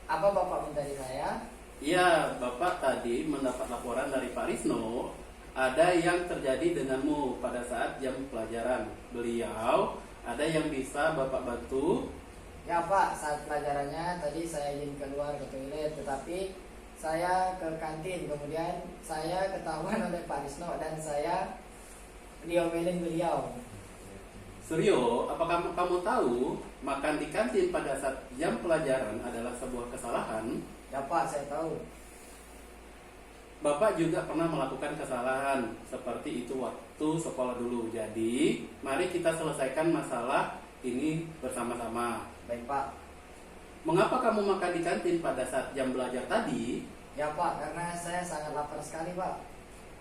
Apa Bapak minta dari saya? Iya, Bapak tadi mendapat laporan dari Pak Risno, ada yang terjadi denganmu pada saat jam pelajaran. Beliau ada yang bisa Bapak bantu. Ya Pak, saat pelajarannya tadi saya izin keluar ke toilet, tetapi saya ke kantin, kemudian saya ketahuan oleh Pak Risno dan saya diomelin beliau. Suryo, apakah kamu tahu makan di kantin pada saat jam pelajaran adalah sebuah kesalahan? Ya Pak, saya tahu. Bapak juga pernah melakukan kesalahan seperti itu waktu sekolah dulu. Jadi, mari kita selesaikan masalah ini bersama-sama. Baik Pak. Mengapa kamu makan di kantin pada saat jam belajar tadi? Ya Pak, karena saya sangat lapar sekali Pak.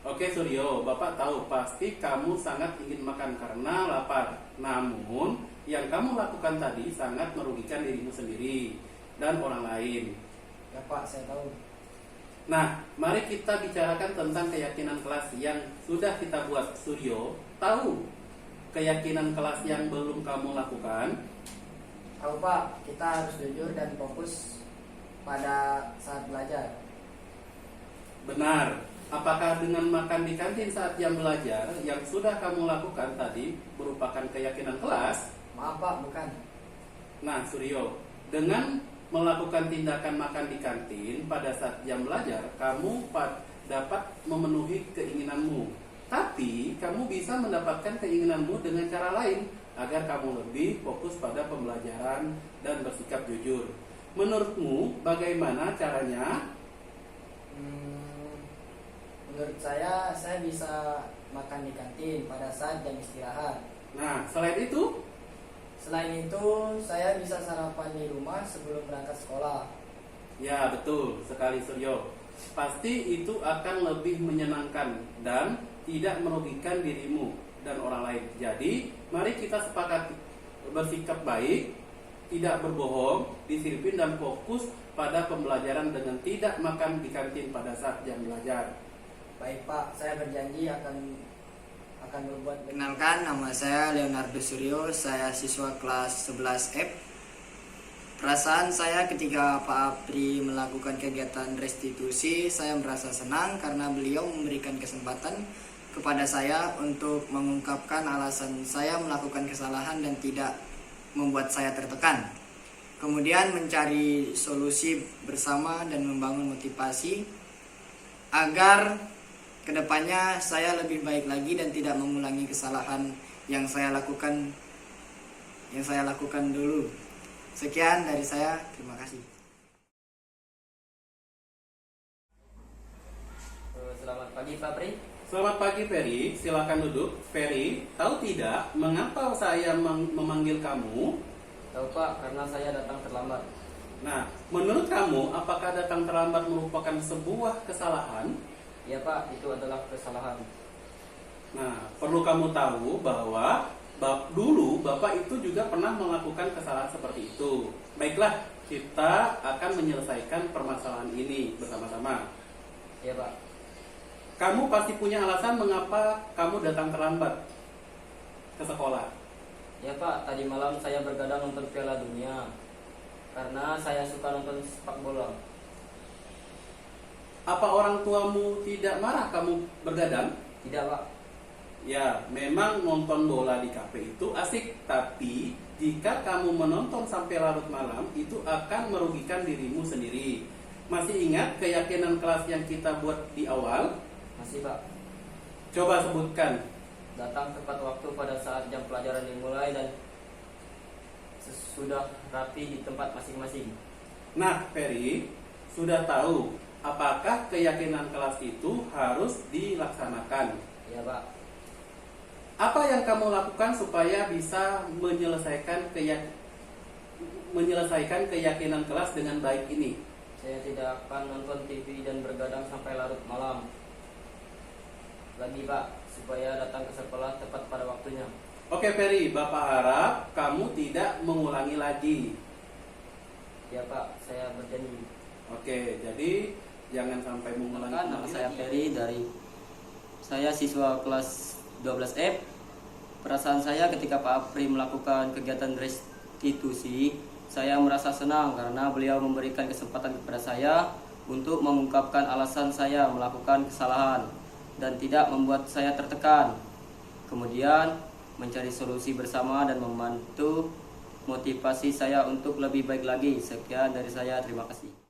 Oke Suryo, Bapak tahu pasti kamu sangat ingin makan karena lapar. Namun, yang kamu lakukan tadi sangat merugikan dirimu sendiri dan orang lain. Ya Pak, saya tahu. Nah, mari kita bicarakan tentang keyakinan kelas yang sudah kita buat. Suryo, tahu keyakinan kelas yang belum kamu lakukan? Tahu Pak, kita harus jujur dan fokus pada saat belajar. Benar. Apakah dengan makan di kantin saat jam belajar yang sudah kamu lakukan tadi merupakan keyakinan kelas? Maaf Pak, bukan. Nah, Suryo, dengan melakukan tindakan makan di kantin pada saat jam belajar, kamu dapat memenuhi keinginanmu. Tapi, kamu bisa mendapatkan keinginanmu dengan cara lain agar kamu lebih fokus pada pembelajaran dan bersikap jujur. Menurutmu, bagaimana caranya? Menurut saya bisa makan di kantin pada saat jam istirahat. Nah, selain itu, Selain itu, saya bisa sarapan di rumah sebelum berangkat sekolah. ya betul sekali Suryo. Pasti itu akan lebih menyenangkan dan tidak merugikan dirimu dan orang lain. Jadi, mari kita sepakat bersikap baik, tidak berbohong, disiplin dan fokus pada pembelajaran dengan tidak makan di kantin pada saat jam belajar. Baik Pak, saya berjanji akan berbuat. Kenalkan, nama saya Leonardo Suryo, saya siswa kelas 11F. Perasaan saya ketika Pak Apri melakukan kegiatan restitusi, saya merasa senang karena beliau memberikan kesempatan kepada saya untuk mengungkapkan alasan saya melakukan kesalahan dan tidak membuat saya tertekan. Kemudian mencari solusi bersama dan membangun motivasi agar kedepannya saya lebih baik lagi dan tidak mengulangi kesalahan yang saya lakukan dulu. Sekian dari saya, terima kasih. Selamat pagi Pak Pri. Selamat pagi Ferry, silakan duduk. Ferry, tahu tidak mengapa saya memanggil kamu? Tahu Pak, karena saya datang terlambat. Nah, menurut kamu apakah datang terlambat merupakan sebuah kesalahan? Ya Pak, itu adalah kesalahan. Nah, perlu kamu tahu bahwa dulu Bapak itu juga pernah melakukan kesalahan seperti itu. Baiklah, kita akan menyelesaikan permasalahan ini bersama-sama. Ya Pak. Kamu pasti punya alasan mengapa kamu datang terlambat ke sekolah. Ya Pak, tadi malam saya bergadang nonton Piala Dunia karena saya suka nonton sepak bola. Apa orang tuamu tidak marah kamu bergadang? Tidak Pak. Ya, memang nonton bola di kafe itu asik, tapi jika kamu menonton sampai larut malam, itu akan merugikan dirimu sendiri. Masih ingat keyakinan kelas yang kita buat di awal? Masih Pak. Coba sebutkan. Datang tepat waktu pada saat jam pelajaran dimulai dan sudah rapi di tempat masing-masing. Nah, Ferry, sudah tahu apakah keyakinan kelas itu harus dilaksanakan? Ya Pak. Apa yang kamu lakukan supaya bisa menyelesaikan keyakinan kelas dengan baik ini? Saya tidak akan nonton TV dan bergadang sampai larut malam. Lagi Pak, supaya datang ke sekolah tepat pada waktunya. Oke Ferry, Bapak harap kamu tidak mengulangi lagi. Ya Pak, saya berjanji. Oke, jadi jangan sampai mengulangi Nama saya lagi. Ferry saya siswa kelas 12F. Perasaan saya ketika Pak Apri melakukan kegiatan restitusi, Saya merasa senang karena beliau memberikan kesempatan kepada saya untuk mengungkapkan alasan saya melakukan kesalahan dan tidak membuat saya tertekan. Kemudian mencari solusi bersama dan membantu motivasi saya untuk lebih baik lagi. Sekian dari saya, terima kasih.